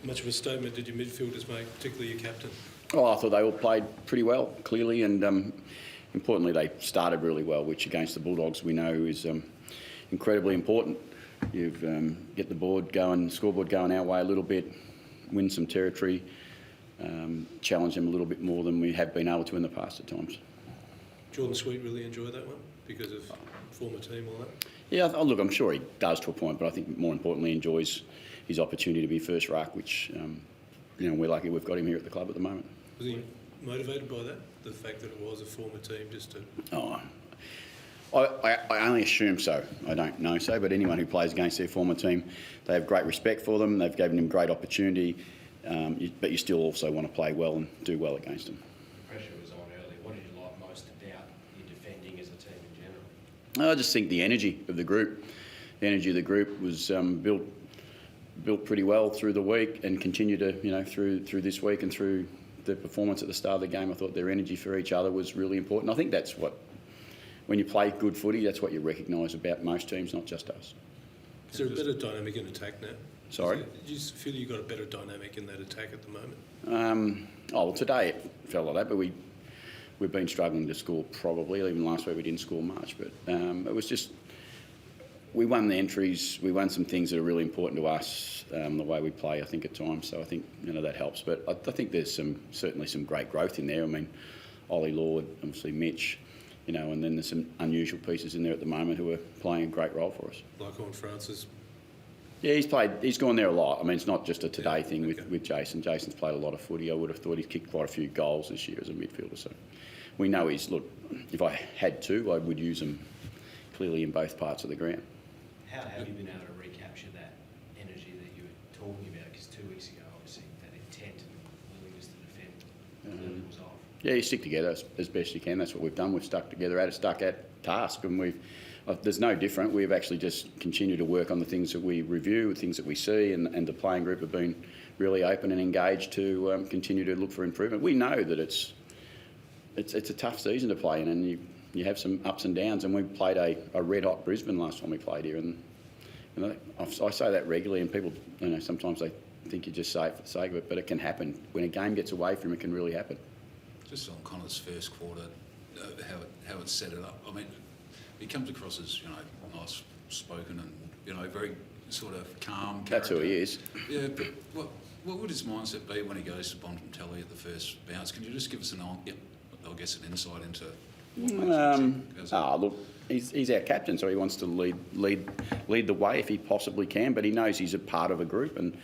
much of a statement did your midfielders make, particularly your captain? Oh, I thought they all played pretty well, clearly, and importantly, they started really well, which against the Bulldogs we know is incredibly important. You've get the scoreboard going our way a little bit, win some territory, challenge them a little bit more than we have been able to in the past at times. Jordan Sweet really enjoyed that one because of former team, all that? Yeah, look, I'm sure he does to a point, but I think more importantly enjoys his opportunity to be first ruck, which we're lucky we've got him here at the club at the moment. Was he motivated by that, the fact that it was a former team, just to... Oh, I only assume so. I don't know so, but anyone who plays against their former team, they have great respect for them. They've given him great opportunity, but you still also want to play well and do well against them. The pressure was on early. What did you like most about your defending as a team in general? I just think the energy of the group. The energy of the group was built pretty well through the week and continued to, through this week and through the performance at the start of the game. I thought their energy for each other was really important. I think that's what, when you play good footy, that's what you recognise about most teams, not just us. Is there a better dynamic in attack now? Sorry? Do you feel you've got a better dynamic in that attack at the moment? Well, today it felt like that, but we've been struggling to score probably. Even last week we didn't score much, but it was just... We won the entries, we won some things that are really important to us, the way we play, I think, at times. So I think, that helps. But I think there's certainly some great growth in there. I mean, Ollie Lord, obviously Mitch, and then there's some unusual pieces in there at the moment who are playing a great role for us. Like on Francis? Yeah, he's gone there a lot. I mean, it's not just a today thing with Jason. Jason's played a lot of footy. I would have thought he's kicked quite a few goals this year as a midfielder. So we know if I had to, I would use him clearly in both parts of the ground. How have you been able to recapture that energy that you were talking about? Because 2 weeks ago, obviously, that intent and willingness to defend clearly was off. Yeah, you stick together as best you can. That's what we've done. We've stuck together stuck at task, and there's no different. We've actually just continued to work on the things that we review, the things that we see, and the playing group have been really open and engaged to continue to look for improvement. We know that it's a tough season to play in, and you have some ups and downs, and we played a red-hot Brisbane last time we played here, and I say that regularly, and people, sometimes they think you just say it for the sake of it, but it can happen. When a game gets away from it, can really happen. Just on Connor's first quarter, how it set it up. I mean, he comes across as nice spoken and very sort of calm character. That's who he is. Yeah, but what would his mindset be when he goes to Bontempelli at the first bounce? Can you just give us an insight into? Look, he's our captain, so he wants to lead the way if he possibly can. But he knows he's a part of a group, and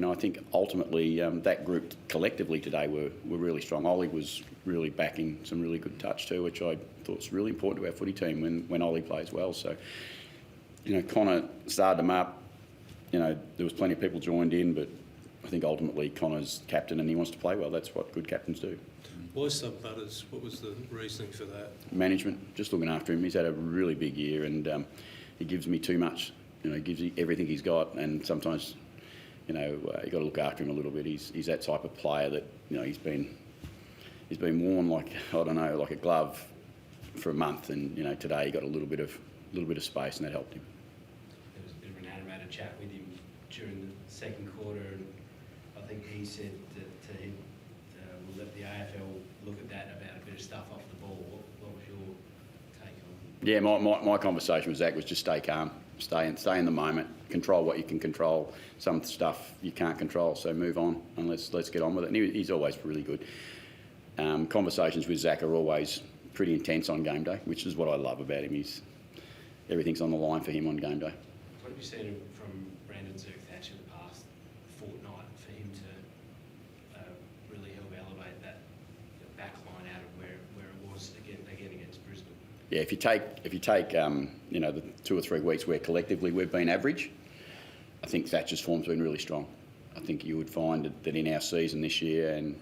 I think ultimately that group collectively today were really strong. Ollie was really backing some really good touch too, which I thought was really important to our footy team when Ollie plays well. So Connor started him up. There was plenty of people joined in, but I think ultimately Connor's captain and he wants to play well. That's what good captains do. Why sub Butters? What was the reasoning for that? Management, just looking after him. He's had a really big year, and he gives me too much. He gives me everything he's got, and sometimes, you got to look after him a little bit. He's that type of player that he's been worn like a glove for a month, and today he got a little bit of space, and that helped him. There was a bit of an animated chat with him during the second quarter, and I think he said that to him, we'll let the AFL look at that about a bit of stuff off the ball. What was your take on? Yeah, my conversation with Zach was just stay calm, stay in the moment, control what you can control. Some stuff you can't control, so move on and let's get on with it. And he's always really good. Conversations with Zach are always pretty intense on game day, which is what I love about him. Everything's on the line for him on game day. What have you seen from Brandon Zerk-Thatcher the past fortnight for him to really help elevate that back line out of where it was again against Brisbane? Yeah, if you take the 2 or 3 weeks where collectively we've been average, I think Thatcher's form's been really strong. I think you would find that in our season this year, and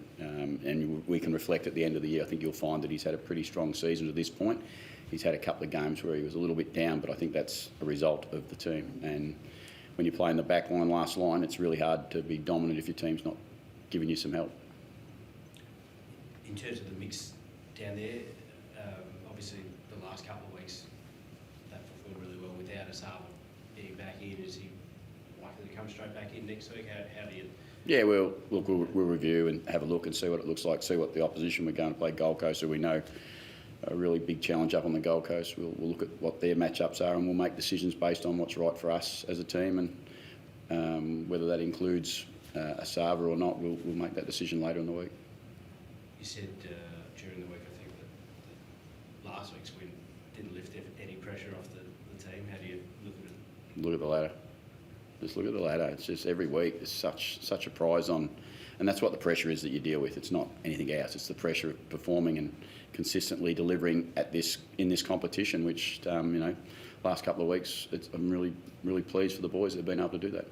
we can reflect at the end of the year, I think you'll find that he's had a pretty strong season to this point. He's had a couple of games where he was a little bit down, but I think that's a result of the team. And when you play in the back line, last line, it's really hard to be dominant if your team's not giving you some help. In terms of the mix down there, obviously the last couple of weeks that performed really well without Asava being back in. Is he likely to come straight back in next week? How do you Yeah, we'll review and have a look and see what it looks like, see what the opposition we're going to play Gold Coast, so we know a really big challenge up on the Gold Coast. We'll look at what their matchups are and we'll make decisions based on what's right for us as a team, and whether that includes a Sava or not, we'll make that decision later in the week. You said during the week, I think, that last week's win didn't lift any pressure off the team. How do you look at it? Look at the ladder. Just look at the ladder. It's just every week there's such a prize on, and that's what the pressure is that you deal with. It's not anything else. It's the pressure of performing and consistently delivering in this competition. Which last couple of weeks, I'm really pleased for the boys that have been able to do that.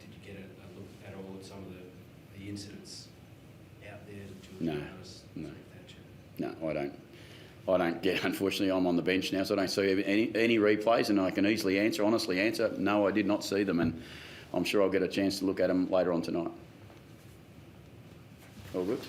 Did you get a look at all at some of the incidents out there? No. No. No, I don't get. Unfortunately, I'm on the bench now, so I don't see any replays, and I can honestly answer. No, I did not see them, and I'm sure I'll get a chance to look at them later on tonight. All good.